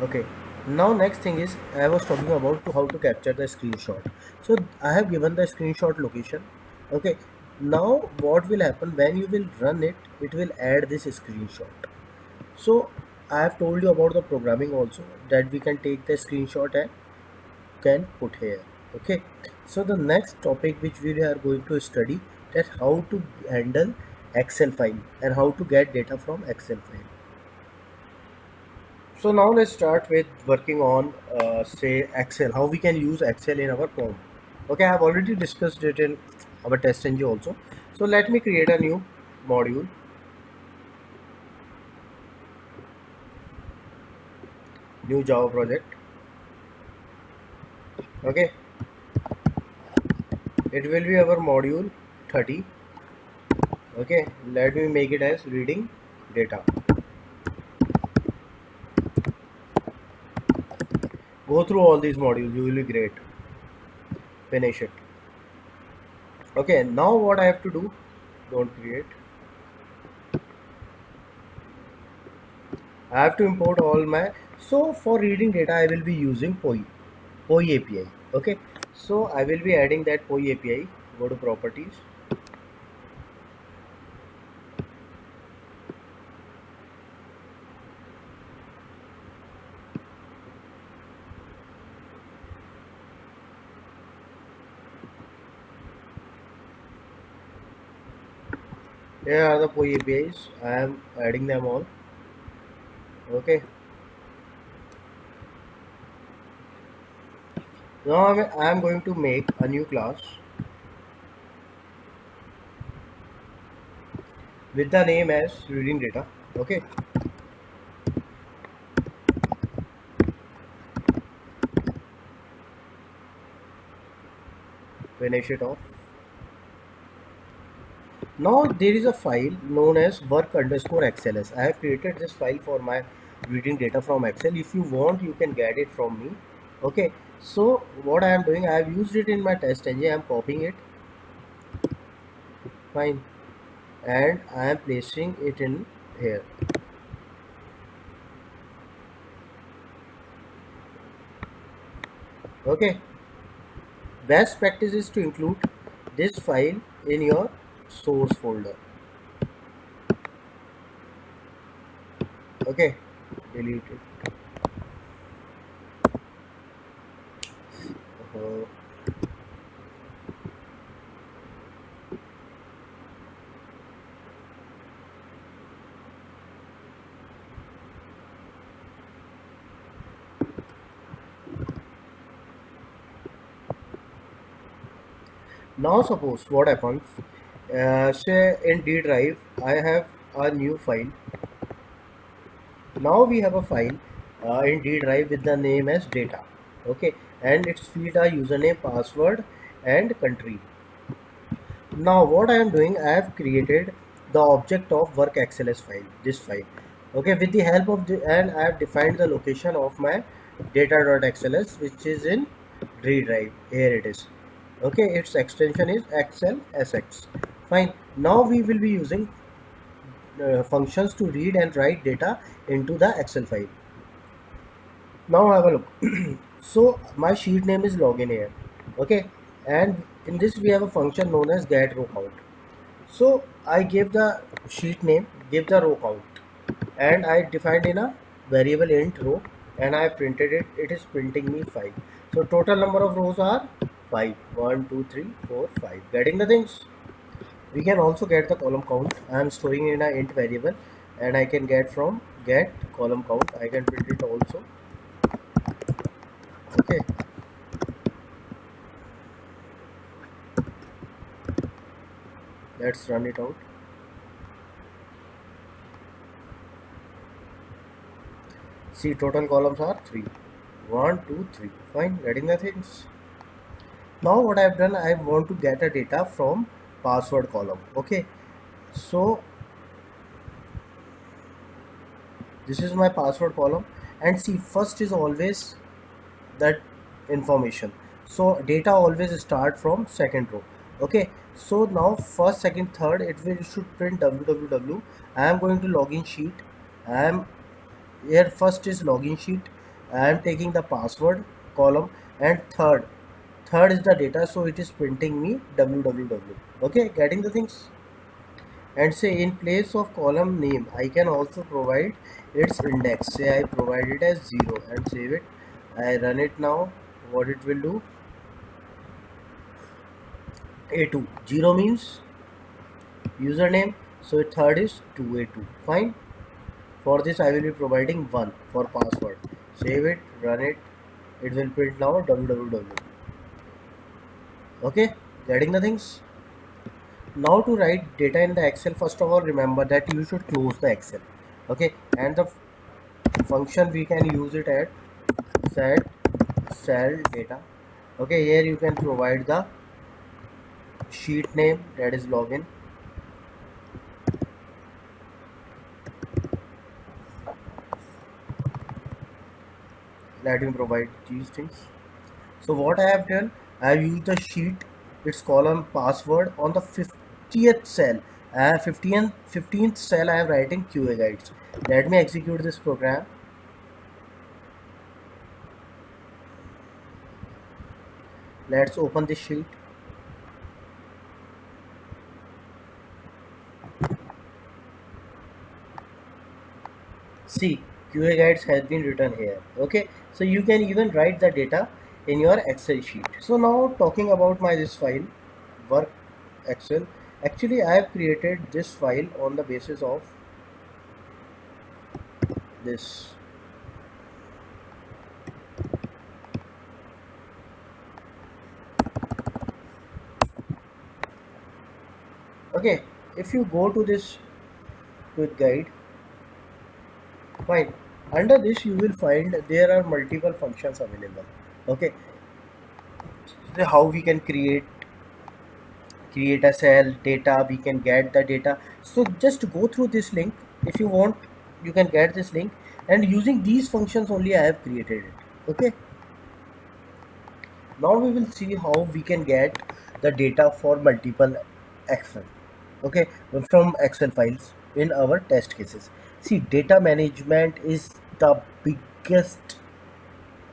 Okay. Now next thing is I was talking about to how to capture the screenshot. So I have given the screenshot location. Okay. Now what will happen when you will run it? It will add this screenshot. So I have told you about the programming also, that we can take the screenshot and can put here. Okay. So the next topic which we are going to study, that how to handle Excel file and how to get data from Excel file. So now let's start with working on say Excel, how we can use Excel in our phone. Okay, I have already discussed it in our test engine also. So let me create a new module, new Java project. Okay, it will be our module 30. Okay, let me make it as reading data. Go through all these modules, you will be great. Finish it. Okay, now what I have to do, don't create. I have to import all my, so for reading data I will be using POI API. Okay, so I will be adding that POI API. Go to properties. Here are the POI APIs. I am adding them all. Okay, now I am going to make a new class with the name as reading data. Okay, finish it off. Now there is a file known as work underscore XLS. I have created this file for my reading data from Excel. If you want, you can get it from me. Okay, so what I am doing, I have used it in my test engine. I am copying it. Fine, and I am placing it in here. Okay, best practice is to include this file in your source folder. Okay, delete it. Uh, Now suppose what happens, say in D drive I have a new file. Now we have a file in D drive with the name as data. Okay, and its field are username, password and country. Now what I am doing, I have created the object of work XLS file, this file. Okay, with the help of the, and I have defined the location of my data.xls, which is in D drive. Here it is. Okay, its extension is XLSX. Fine. Now we will be using functions to read and write data into the Excel file. Now have a look. So my sheet name is login here. Okay, and in this we have a function known as get row count. So I gave the sheet name, give the row count, and I defined in a variable int row, and I printed it. It is printing me 5. So total number of rows are 5. 1, 2, 3, 4, 5. Getting the things? We can also get the column count. I am storing in a int variable, and I can get from get column count. I can print it also. Okay. Let's run it out. See, total columns are 3. 1, 2, 3. Fine, getting the things. Now what I have done, I want to get a data from password column. Okay, so this is my password column, and see, first is always that information. So data always start from second row. Okay, so now first, second, third, it should print www. I am going to login sheet. I am here, first is login sheet, I am taking the password column, and third is the data, so it is printing me www. Okay, getting the things. And say in place of column name I can also provide its index. Say I provide it as 0 and save it. I run it now. What it will do? A2. 0 means username, so third is 2A2. Fine. For this I will be providing 1 for password. Save it, run it. It will print now www. Okay, getting the things. Now to write data in the Excel, first of all remember that you should close the Excel. Okay, and the function we can use it at set cell data. Okay, here you can provide the sheet name, that is login. Let me provide these things. So what I have done, I have used the sheet, its column password on the 50th cell. I have 15th cell I am writing QA guides. Let me execute this program. Let's open this sheet. See, QA guides has been written here. Okay, so you can even write the data in your Excel sheet. So now talking about my this file, work Excel. Actually, I have created this file on the basis of this. Okay, if you go to this quick guide, fine. Under this, you will find there are multiple functions available. Okay, so how we can create a cell data, we can get the data. So just go through this link. If you want, you can get this link, and using these functions only I have created it. Okay, now we will see how we can get the data for multiple Excel. Okay, from Excel files in our test cases. See, data management is the biggest,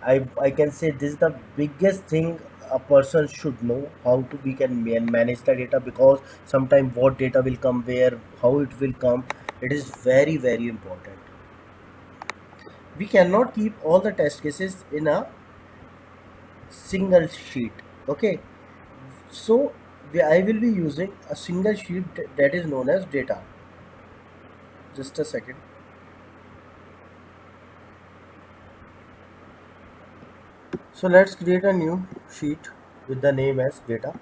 I can say this is the biggest thing a person should know, how to we can manage the data, because sometimes what data will come where, how it will come, it is very important. We cannot keep all the test cases in a single sheet. Okay, so I will be using a single sheet that is known as data. Just a second. So let's create a new sheet with the name as data.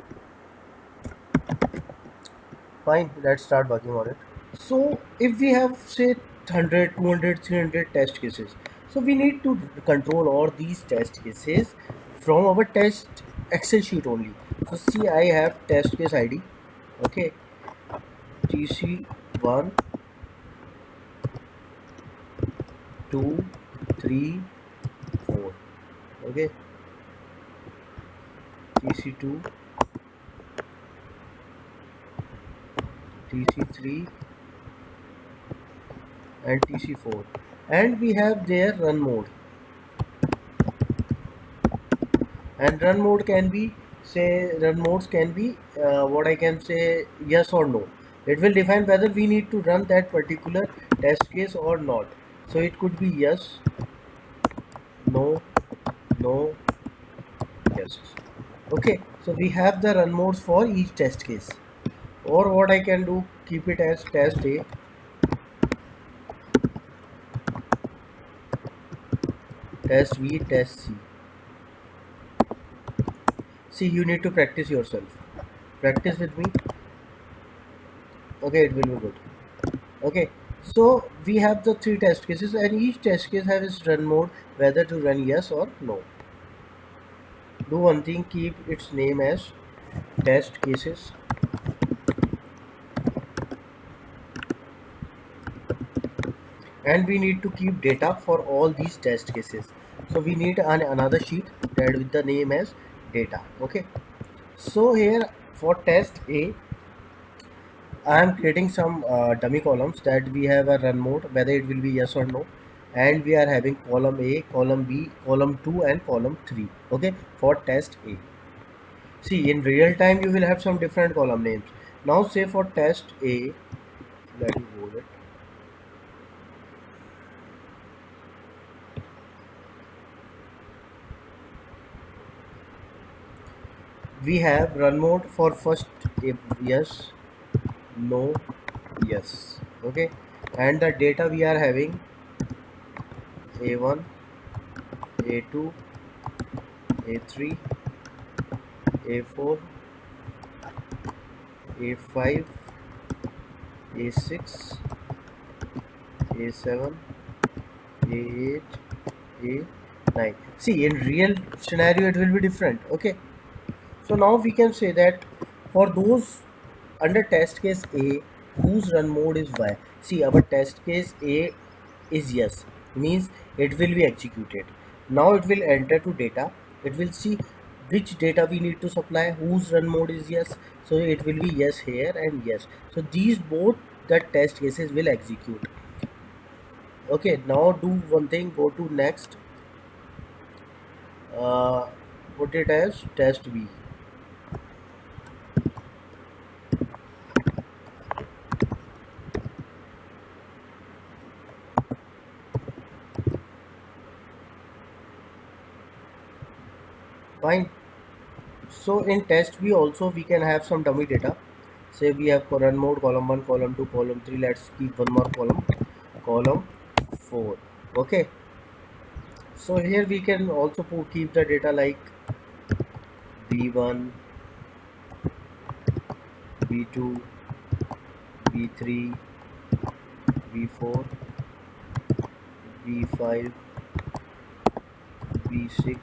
Fine, let's start working on it. So if we have say 100, 200, 300 test cases, so we need to control all these test cases from our test Excel sheet only. So see, I have test case ID. Okay, TC1, 2, 3, 4. Okay, TC2, TC3, and TC4, and we have their run mode. And run mode can be, say run modes can be what I can say, yes or no. It will define whether we need to run that particular test case or not. So it could be yes, no, no, yes. Okay, so we have the run modes for each test case. Or what I can do, keep it as test A, test B, test C. See, you need to practice yourself. Practice with me. Okay, it will be good. Okay, so we have the three test cases, and each test case has its run mode, whether to run yes or no. Do one thing, keep its name as test cases, and we need to keep data for all these test cases. So we need another sheet that with the name as data. Okay, so here for test A, I am creating some dummy columns that we have a run mode, whether it will be yes or no. and we are having column A, column B, column 2 and column 3, okay, for test A. See, in real time you will have some different column names. Now say for test A, let me hold it. We have run mode for first, if yes, no, yes, okay, and the data we are having A1, A2, A3, A4, A5, A6, A7, A8, A9. See, in real scenario it will be different, okay. So now we can say that for those under test case A whose run mode is Y. See, our test case A is yes, means it will be executed. Now it will enter to data. It will see which data we need to supply, whose run mode is yes. So it will be yes here and yes. So these both the test cases will execute. Okay, now do one thing, go to next, uh, put it as test B. Fine. So in test B also we can have some dummy data. Say we have run mode column 1, column 2, column 3. Let's keep one more column, column 4. Okay. So here we can also keep the data like B1, B2, B3, B4, B5, B6,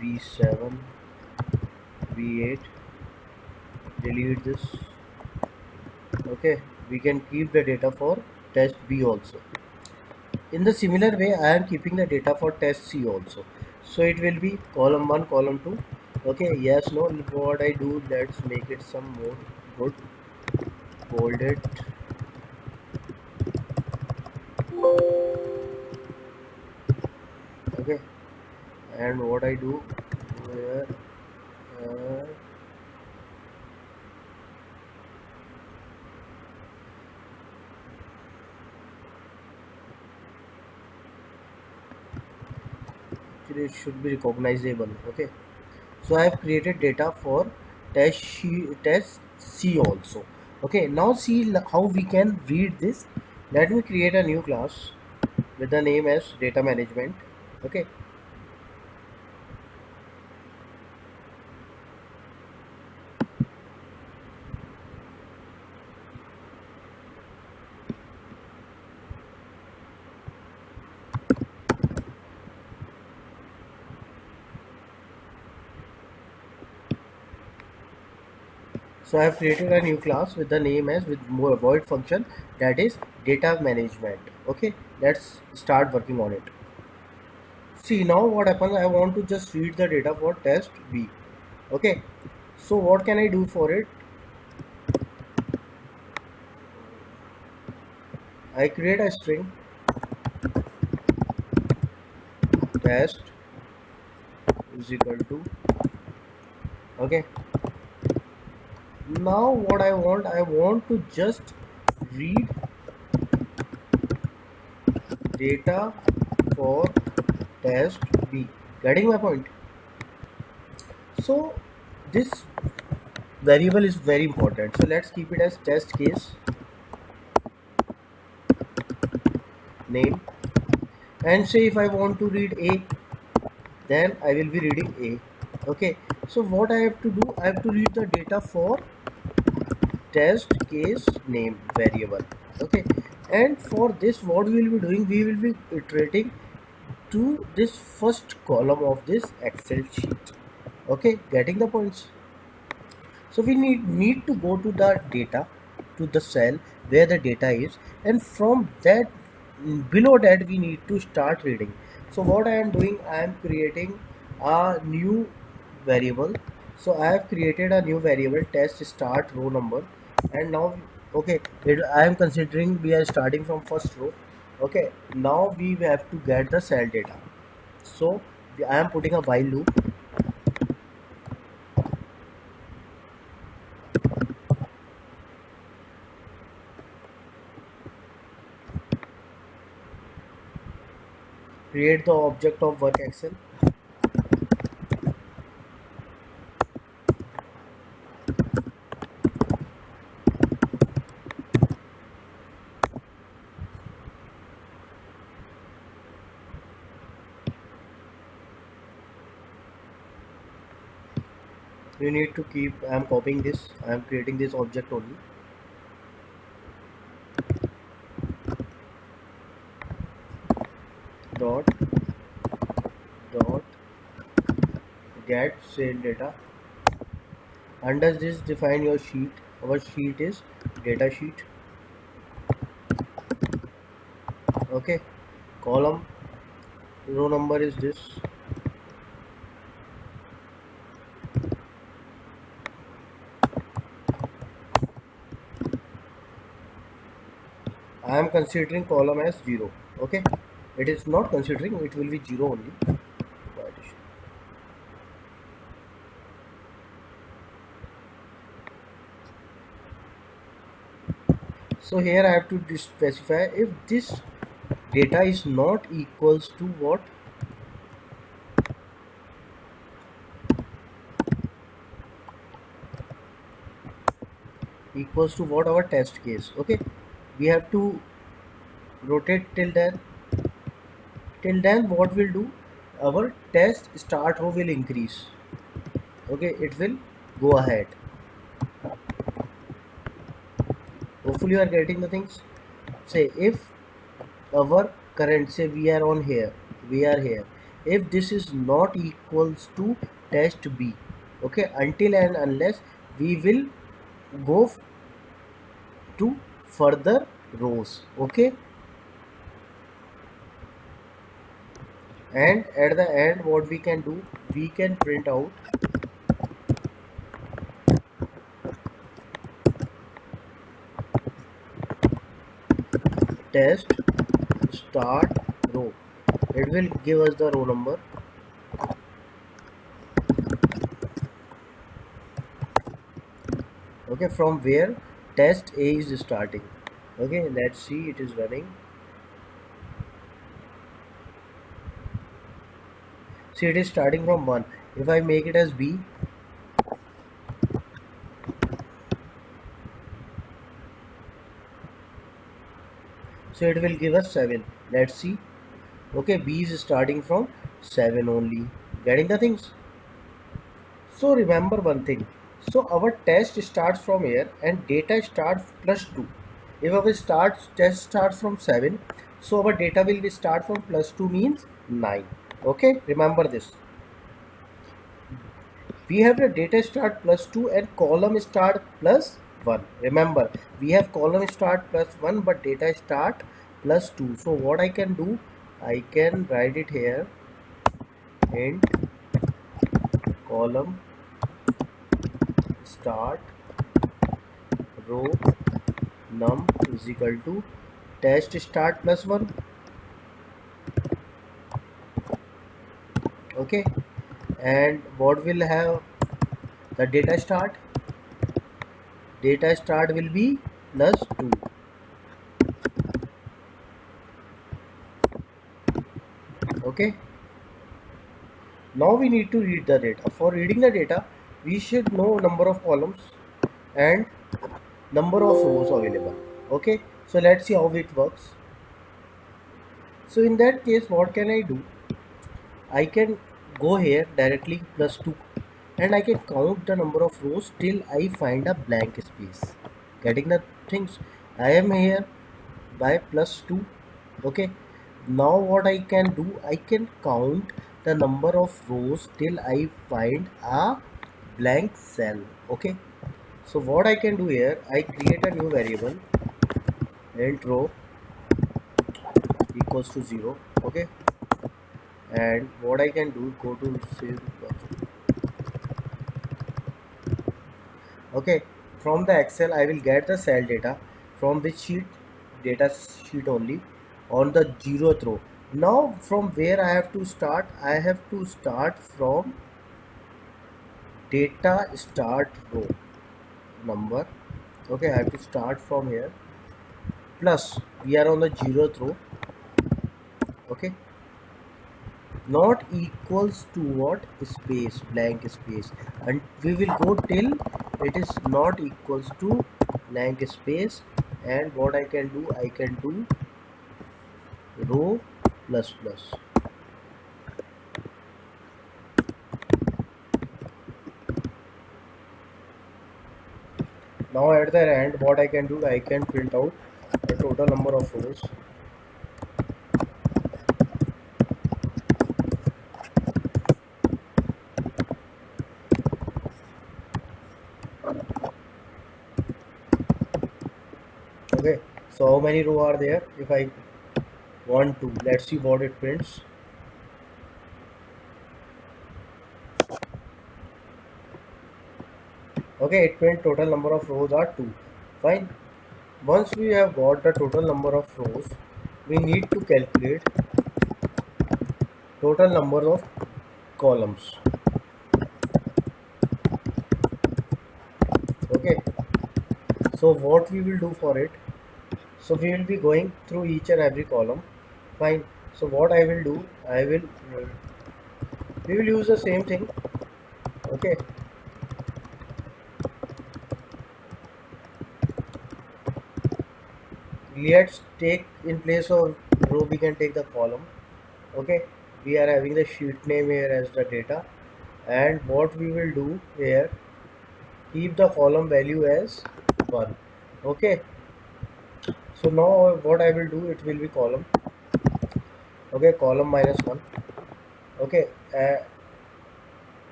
B7, B8. Delete this. Okay. We can keep the data for test B also. In the similar way, I am keeping the data for test C also. So it will be column 1, column 2. Okay, yes, no, what I do, let's make it some more good. Bold it. Okay, and what I do, where, uh, actually it should be recognizable. Okay, so I have created data for test C also. Okay, now see how we can read this. Let me create a new class with the name as data management. Okay, so I have created a new class with the name as with more void function, that is data management. Okay, let's start working on it. See now what happens, I want to just read the data for test B. Okay, so what can I do for it? I create a string test is equal to, okay, now what I want to just read data for test B. Getting my point? So this variable is very important. So let's keep it as test case name, and say if I want to read A, then I will be reading A. Okay, so what I have to do, I have to read the data for test case name variable. Okay, and for this what we will be doing, we will be iterating to this first column of this Excel sheet. Okay, getting the points? So we need to go to the data, to the cell where the data is, and from that, below that we need to start reading. So what I am doing, I am creating a new variable. So I have created a new variable test start row number, and now, okay, I am considering we are starting from first row. Okay, now we have to get the cell data. So I am putting a while loop. Create the object of work Excel. You need to keep, I am copying this, I am creating this object only. Dot dot get sale data. Under this define your sheet. Our sheet is data sheet. Okay, column row number is this. I am considering column as 0. Okay, it is not considering, it will be 0 only. So here I have to specify if this data is not equals to what, equals to what our test case. Okay, we have to rotate till then. Till then what we'll do, our test start row will increase. Okay, it will go ahead. Hopefully you are getting the things. Say if our current, say we are on here, we are here, if this is not equals to test b, okay, until and unless we will go to further rows. Okay, and at the end what we can do, we can print out test start row. It will give us the row number. Okay, from where test a is starting. Okay, let's see, it is running. See, it is starting from 1. If I make it as b, so it will give us 7. Let's see. Okay, b is starting from 7 only. Getting the things? So remember one thing. So our test starts from here and data starts plus 2. If our test starts from 7, so our data will be start from plus 2 means 9. Okay, remember this. We have the data start plus 2 and column start plus 1. Remember, we have column start plus 1 but data start plus 2. So what I can do, I can write it here, int column start row num is equal to test start plus 1. Okay, and what will have the data start will be plus 2. Okay, now we need to read the data. For reading the data, we should know number of columns and number of rows available. Okay, so let's see how it works. So in that case, what can I do? I can go here directly plus 2 and I can count the number of rows till I find a blank space. Getting the things? I am here by plus 2. Okay, now what I can do, I can count the number of rows till I find a blank cell. Okay, so what I can do here, I create a new variable int row equals to 0. Okay, and what I can do, go to save. Okay, from the Excel I will get the cell data from which sheet, data sheet only. on the zeroth row. Now from where I have to start? I have to start from data start row number. Okay, I have to start from here, plus we are on the zeroth row. Okay, not equals to what? Space, blank space, and we will go till it is not equals to blank space. And what I can do, I can do row plus plus. Now at the end, what I can do, I can print out the total number of rows. Okay, so how many row are there? If I want to, let's see what it prints. Okay, it print total number of rows are 2. Fine. Once we have got the total number of rows, we need to calculate total number of columns. Okay, so what we will do for it? So we will be going through each and every column. Fine. So what I will do, I will we will use the same thing. Okay, let's take in place of row, we can take the column. Okay, we are having the sheet name here as the data, and what we will do here, keep the column value as 1. Okay, so now what I will do, it will be column. Okay, column minus 1. Okay,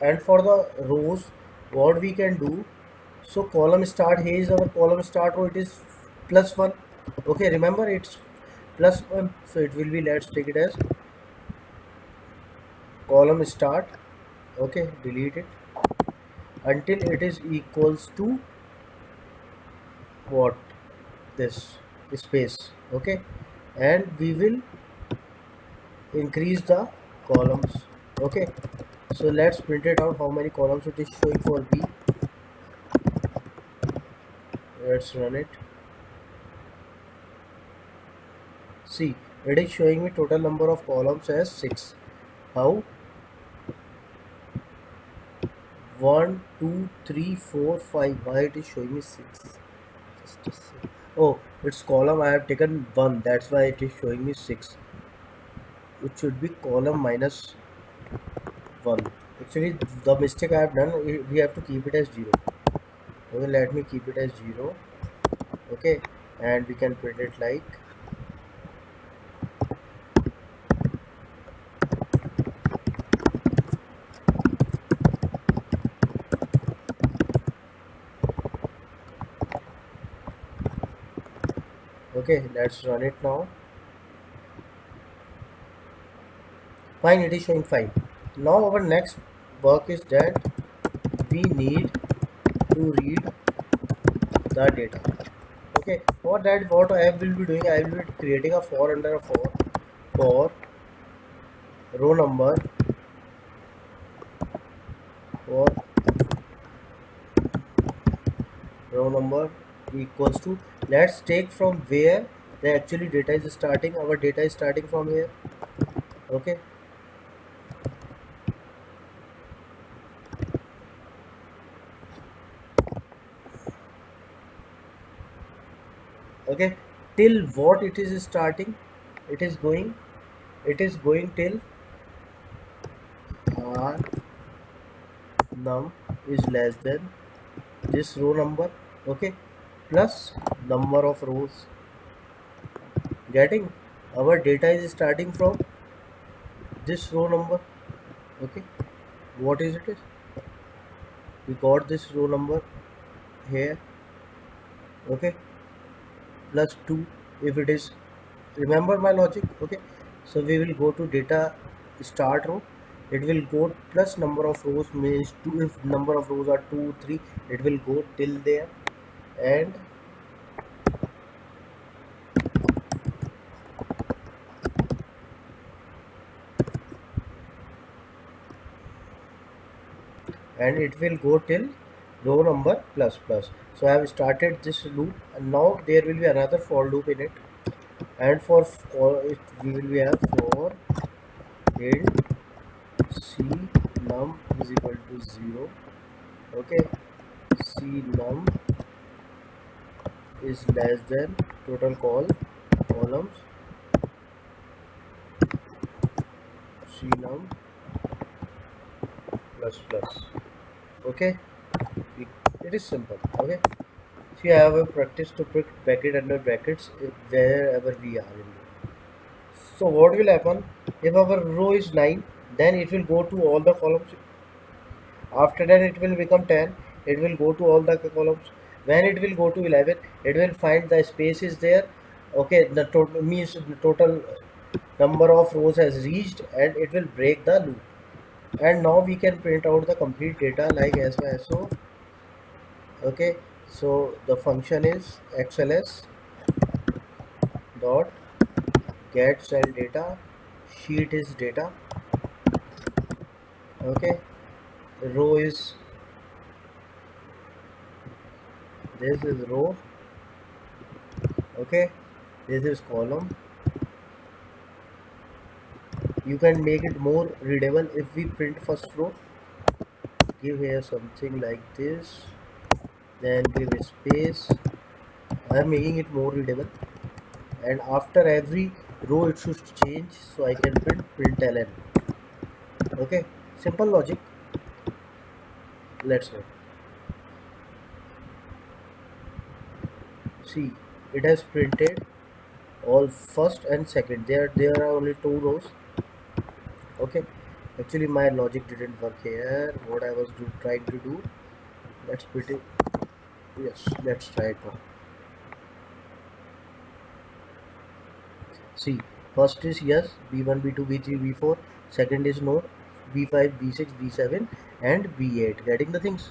and for the rows, what we can do, so column start, here is our column start row, it is plus 1. Okay, remember it's plus 1, so it will be, let's take it as column start. Okay, delete it until it is equals to what, this space. Okay, and we will increase the columns. Okay, so let's print it out how many columns it is showing for B. Let's run it. See, it is showing me total number of columns as 6. How? 1 2 3 4 5. Why it is showing me 6? Just a sec. Oh, it's column, I have taken 1, that's why it is showing me 6. It should be column minus 1. Actually, the mistake I have done, we have to keep it as 0. Okay, let me keep it as 0. Okay, and we can print it like, okay, let's run it now. Fine, it is showing 5. Now our next work is that we need to read the data. Okay, for that what I will be doing, I will be creating a for under a for row number, for row number equals to, let's take from where the actually data is starting. Our data is starting from here. Okay, okay, till what it is starting, it is going, till r num is less than this row number. Okay, plus number of rows. Getting, our data is starting from this row number. Okay, what is it is, we got this row number here. Okay, plus 2 if it is, remember my logic. Okay, so we will go to data start row, it will go plus number of rows means 2. If number of rows are 2 3, it will go till there, and and it will go till row number plus plus. So I have started this loop, and now there will be another for loop in it, and for it we will have for int c num is equal to 0. Okay, c num is less than total columns c num plus plus. Okay, it, it is simple. Okay, so I have a practice to put bracket under brackets wherever we are in. So what will happen if our row is 9, then it will go to all the columns. After that it will become 10, it will go to all the columns. When it will go to 11, it will find the space is there. Okay, the total means the total number of rows has reached, and it will break the loop. And now we can print out the complete data like so. Okay, so the function is xls dot get cell data, sheet is data. Okay, row is, this is row. Okay, this is column. You can make it more readable if we print first row, give here something like this, then give a space. I am making it more readable, and after every row it should change, so I can print ln. Okay, simple logic. Let's go. See, it has printed all first and second. There are only two rows. Okay, actually my logic didn't work here. What I was trying to do, let's pretty, yes, let's try it now. See, first is yes, b1 b2 b3 b4, second is no, b5 b6 b7 and b8. Getting the things?